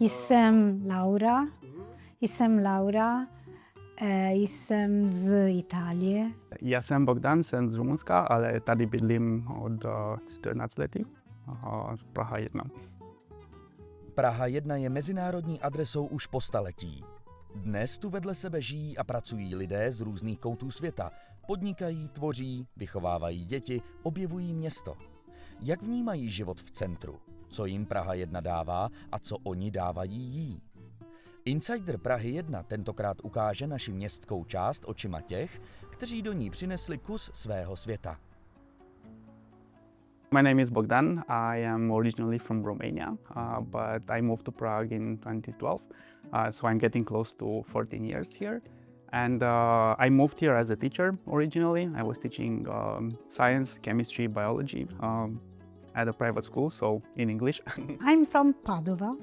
Jsem Laura, jsem z Itálie. Já jsem Bogdan, jsem z Rumunska, ale tady bydlím od 14 let. Praha 1. Praha 1 je mezinárodní adresou už po staletí. Dnes tu vedle sebe žijí a pracují lidé z různých koutů světa. Podnikají, tvoří, vychovávají děti, objevují město. Jak vnímají život v centru? Co jim Praha 1 dává a co oni dávají jí? Insider Prahy 1 tentokrát ukáže naši městskou část očima těch, kteří do ní přinesli kus svého světa. My name is Bogdan. I am originally from Romania, but I moved to Prague in 2012, so I'm getting close to 14 years here. And I moved here as a teacher originally. I was teaching science, chemistry, biology at a private school, so in English. I'm from Padova,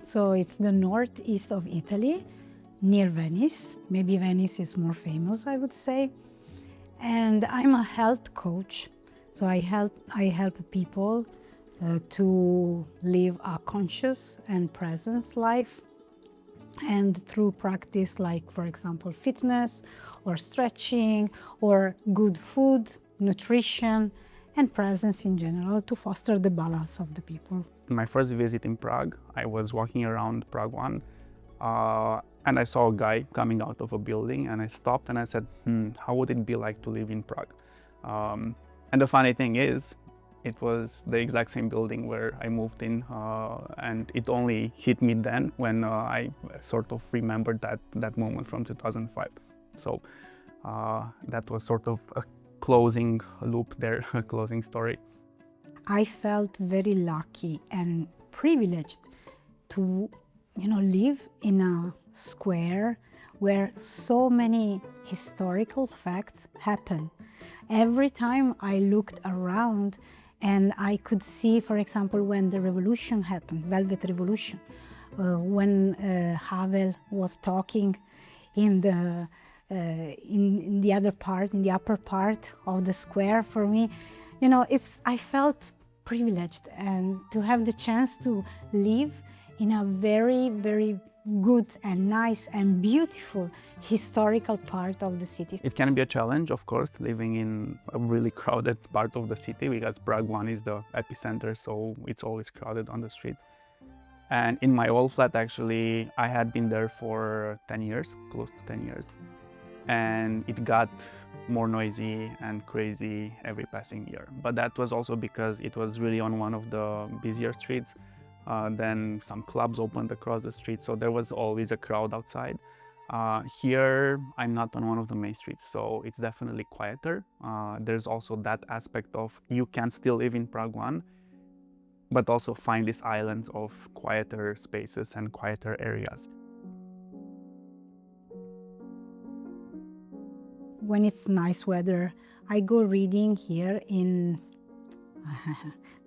so it's the northeast of Italy, near Venice. Maybe Venice is more famous, I would say. And I'm a health coach, so I help people to live a conscious and present life. And through practice like, for example, fitness or stretching or good food, nutrition, and presence in general to foster the balance of the people. My first visit in Prague, I was walking around Prague 1 and I saw a guy coming out of a building and I stopped and I said, how would it be like to live in Prague? And the funny thing is, it was the exact same building where I moved in, and it only hit me then when I sort of remembered that moment from 2005. So that was sort of a closing loop there, a closing story. I felt very lucky and privileged to, live in a square where so many historical facts happen. Every time I looked around, and I could see, for example, when the revolution happened, Velvet Revolution, when Havel was talking in the other part, in the upper part of the square. For me, I felt privileged and to have the chance to live in a very, very good and nice and beautiful historical part of the city. It can be a challenge, of course, living in a really crowded part of the city because Prague 1 is the epicenter, so it's always crowded on the streets. And in my old flat, actually, I had been there for 10 years, close to 10 years. And it got more noisy and crazy every passing year. But that was also because it was really on one of the busier streets. Then some clubs opened across the street, so there was always a crowd outside. Here, I'm not on one of the main streets, so it's definitely quieter. There's also that aspect of you can still live in Prague 1, but also find these islands of quieter spaces and quieter areas. When it's nice weather, I go reading here in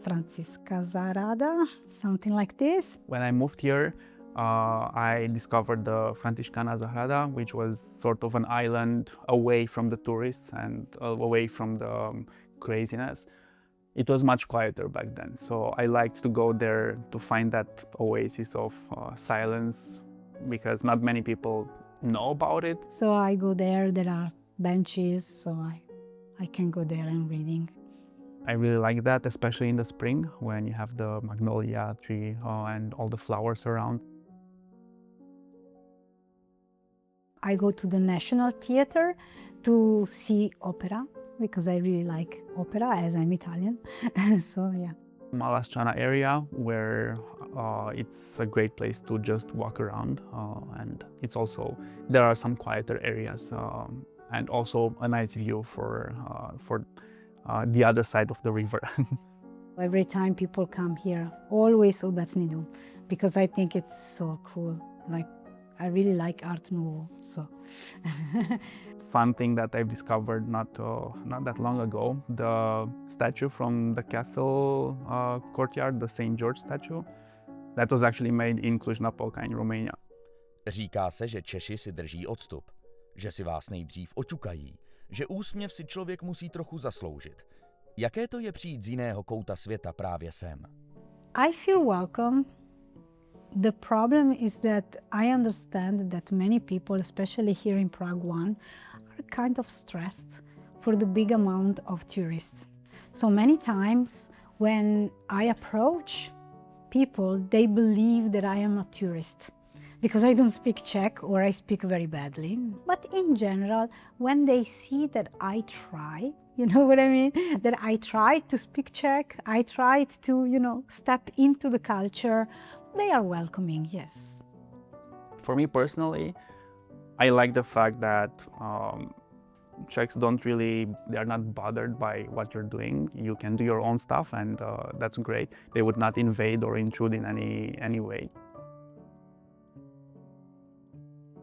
Francisca Zarada, something like this. When I moved here, I discovered the Franciscana Zahrada, which was sort of an island away from the tourists and away from the craziness. It was much quieter back then, so I liked to go there to find that oasis of silence because not many people know about it. So I go there are benches, so I can go there and reading. I really like that, especially in the spring when you have the magnolia tree and all the flowers around. I go to the National Theatre to see opera because I really like opera as I'm Italian. So yeah. Malasciana area where it's a great place to just walk around and it's also, there are some quieter areas and also a nice view for the other side of the river. Every time people come here, always obecný dům, because I think it's so cool. Like, I really like Art Nouveau, so. Fun thing that I've discovered not that long ago, the statue from the castle courtyard, the St. George statue, that was actually made in Cluj-Napoca in Romania. Říká se, že Češi si drží odstup, že si vás nejdřív oťukají, že úsměv si člověk musí trochu zasloužit. Jaké to je přijít z jiného kouta světa právě sem? I feel welcome The problem is that I understand that many people, especially here in Prague 1, are kind of stressed for the big amount of tourists. So many times when I approach people, they believe that I am a tourist because I don't speak Czech or I speak very badly. But in general, when they see that I try, you know what I mean? That I tried to speak Czech, I tried to, step into the culture, they are welcoming, yes. For me personally, I like the fact that Czechs they're not bothered by what you're doing. You can do your own stuff and that's great. They would not invade or intrude in any way.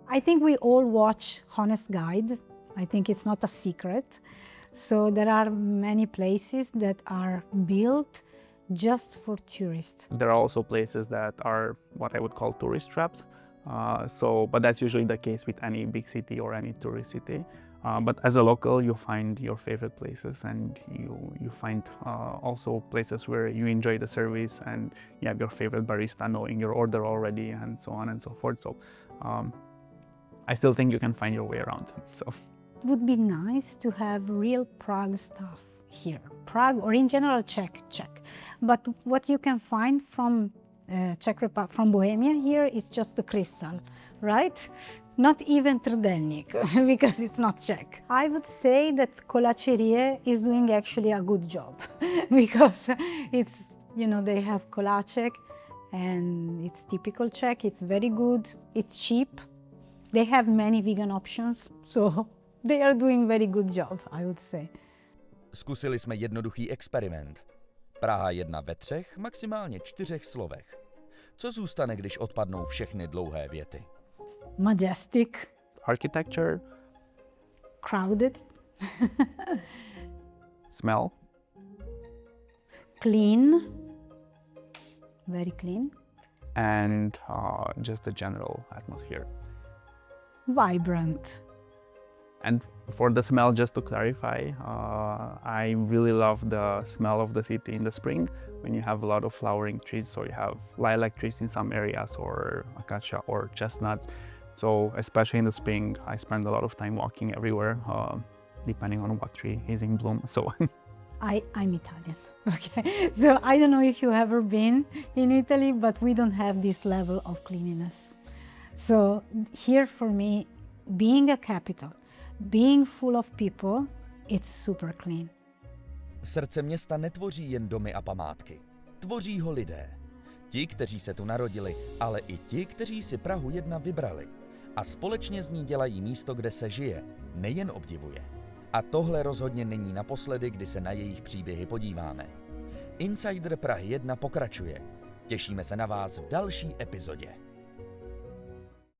I think we all watch Honest Guide. I think it's not a secret. So there are many places that are built just for tourists. There are also places that are what I would call tourist traps. But that's usually the case with any big city or any tourist city. But as a local, you find your favorite places and you find also places where you enjoy the service and you have your favorite barista knowing your order already and so on and so forth. So I still think you can find your way around. So it would be nice to have real Prague stuff here. Prague, or in general Czech. But what you can find from Czech Republic, from Bohemia here is just the crystal, right? Not even trdelník, because it's not Czech. I would say that kolačerie is doing actually a good job because it's, they have koláček and it's typical Czech, it's very good, it's cheap. They have many vegan options, so they are doing very good job, I would say. Zkusili jsme jednoduchý experiment. Praha 1 ve 3, maximálně 4 slovech. Co zůstane, když odpadnou všechny dlouhé věty? Majestic. Architecture. Crowded. Smell. Clean. Very clean. And just the general atmosphere. Vibrant. And for the smell, just to clarify, I really love the smell of the city in the spring when you have a lot of flowering trees. So you have lilac trees in some areas or acacia or chestnuts. So especially in the spring, I spend a lot of time walking everywhere, depending on what tree is in bloom. So I'm Italian. Okay, so I don't know if you've ever been in Italy, but we don't have this level of cleanliness. So here for me, being a capital, being full of people, it's super clean. Srdce města netvoří jen domy a památky. Tvoří ho lidé. Ti, kteří se tu narodili, ale i ti, kteří si Prahu 1 vybrali. A společně z ní dělají místo, kde se žije, nejen obdivuje. A tohle rozhodně není naposledy, kdy se na jejich příběhy podíváme. Insider Prahy 1 pokračuje. Těšíme se na vás v další epizodě.